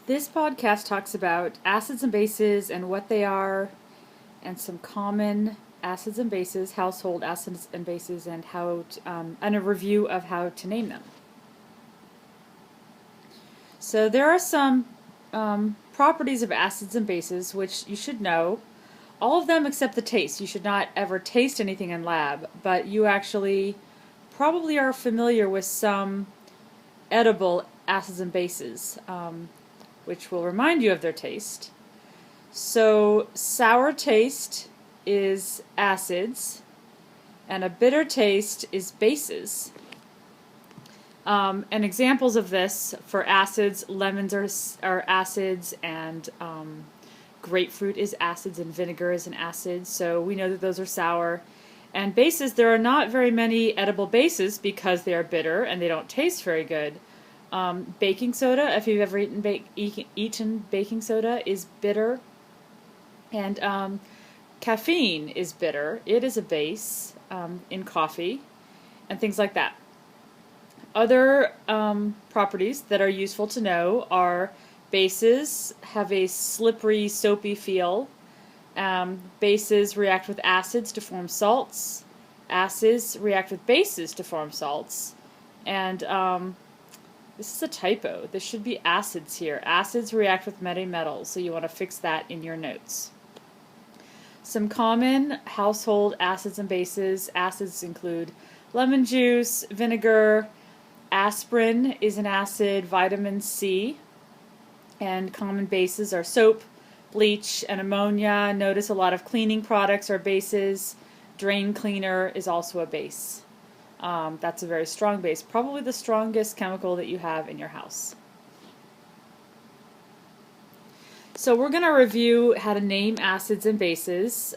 This podcast talks about acids and bases and what they are, and some common acids and bases, household acids and bases, and and a review of how to name them. So there are some properties of acids and bases which you should know. All of them except the taste. You should not ever taste anything in lab, but you actually probably are familiar with some edible acids and bases, which will remind you of their taste. So, sour taste is acids, and a bitter taste is bases. And examples of this for acids, lemons are acids, and grapefruit is acids, and vinegar is an acid. So we know that those are sour. And bases, there are not very many edible bases because they are bitter and they don't taste very good. Baking soda, if you've ever eaten baking soda, is bitter. And caffeine is bitter. It is a base in coffee and things like that. Other properties that are useful to know are bases have a slippery, soapy feel. Bases react with acids to form salts. Acids react with bases to form salts. And this is a typo. This should be acids here. Acids react with many metals, so you want to fix that in your notes. Some common household acids and bases. Acids include lemon juice, vinegar, aspirin is an acid, vitamin C, and common bases are soap, bleach, and ammonia. Notice a lot of cleaning products are bases. Drain cleaner is also a base. That's a very strong base, probably the strongest chemical that you have in your house. So we're going to review how to name acids and bases.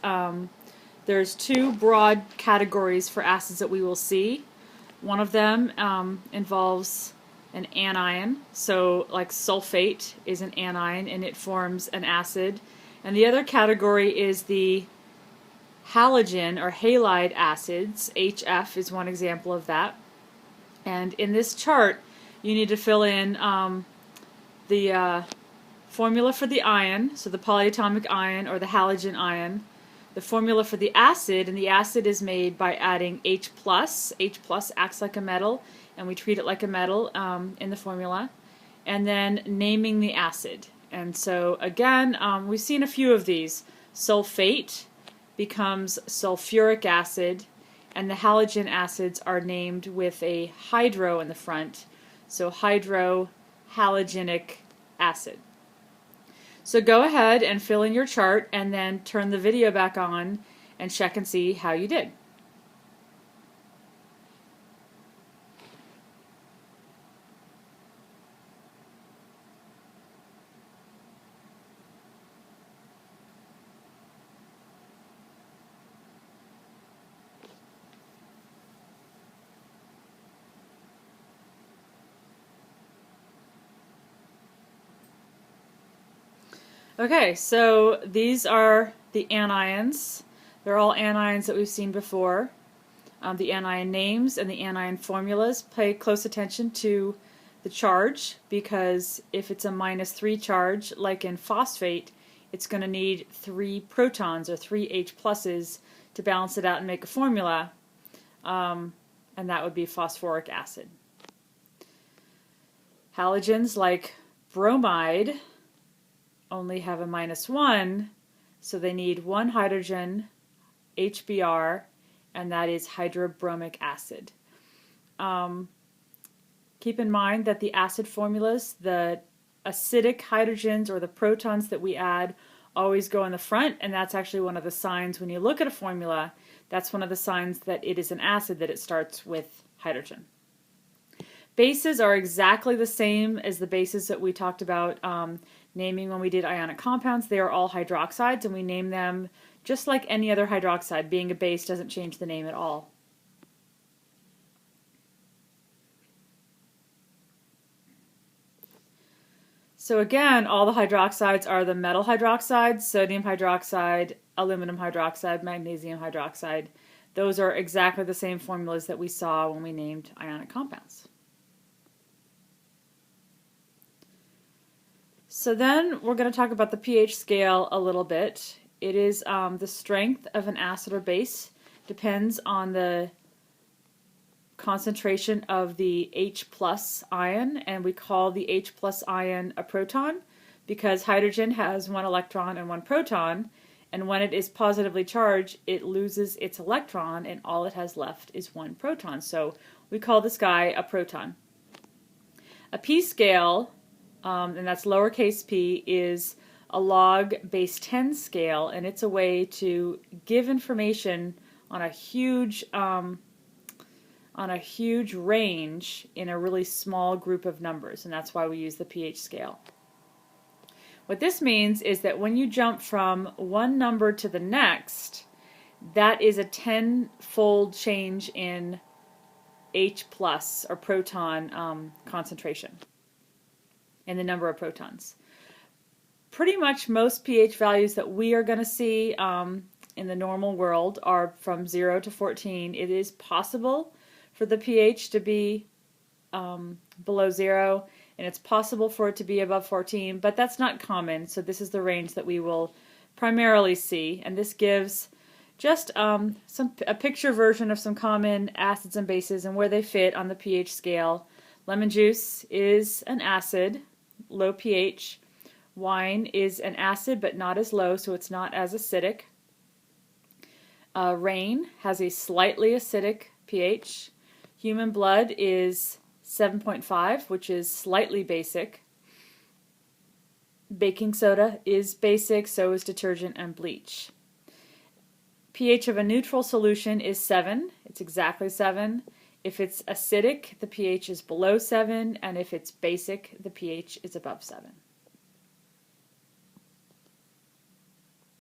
There's two broad categories for acids that we will see. One of them involves an anion, so like sulfate is an anion and it forms an acid. And the other category is the halogen or halide acids. HF is one example of that. And in this chart, you need to fill in the formula for the ion, so the polyatomic ion or the halogen ion, the formula for the acid, and the acid is made by adding H+. H+ acts like a metal, and we treat it like a metal in the formula, and then naming the acid. And so again, we've seen a few of these. Sulfate becomes sulfuric acid, and the halogen acids are named with a hydro in the front, so hydrohalogenic acid. So go ahead and fill in your chart and then turn the video back on and check and see how you did. Okay, so these are the anions. They're all anions that we've seen before. The anion names and the anion formulas. Pay close attention to the charge, because if it's a -3 charge, like in phosphate, it's going to need 3 protons or 3 H pluses to balance it out and make a formula, and that would be phosphoric acid. Halogens like bromide only have a -1, so they need 1 hydrogen, HBr, and that is hydrobromic acid. Keep in mind that the acid formulas, the acidic hydrogens or the protons that we add always go in the front, and that's actually one of the signs when you look at a formula. That's one of the signs that it is an acid, that it starts with hydrogen. Bases are exactly the same as the bases that we talked about naming when we did ionic compounds. They are all hydroxides, and we name them just like any other hydroxide. Being a base doesn't change the name at all. So again, all the hydroxides are the metal hydroxides: sodium hydroxide, aluminum hydroxide, magnesium hydroxide. Those are exactly the same formulas that we saw when we named ionic compounds. So then we're going to talk about the pH scale a little bit. It is the strength of an acid or base depends on the concentration of the H plus ion, and we call the H plus ion a proton because hydrogen has one electron and one proton, and when it is positively charged it loses its electron and all it has left is one proton. So we call this guy a proton. A P scale, and that's lowercase p, is a log base 10 scale, and it's a way to give information on a huge range in a really small group of numbers, and that's why we use the pH scale. What this means is that when you jump from one number to the next, that is a 10-fold change in H plus or proton concentration and the number of protons. Pretty much most pH values that we are going to see in the normal world are from 0 to 14. It is possible for the pH to be below 0, and it's possible for it to be above 14, but that's not common, so this is the range that we will primarily see, and this gives just a picture version of some common acids and bases and where they fit on the pH scale. Lemon juice is an acid, low pH. Wine is an acid, but not as low, so it's not as acidic. Rain has a slightly acidic pH. Human blood is 7.5, which is slightly basic. Baking soda is basic, so is detergent and bleach. pH of a neutral solution is 7. It's exactly 7. If it's acidic, the pH is below 7, and if it's basic, the pH is above 7.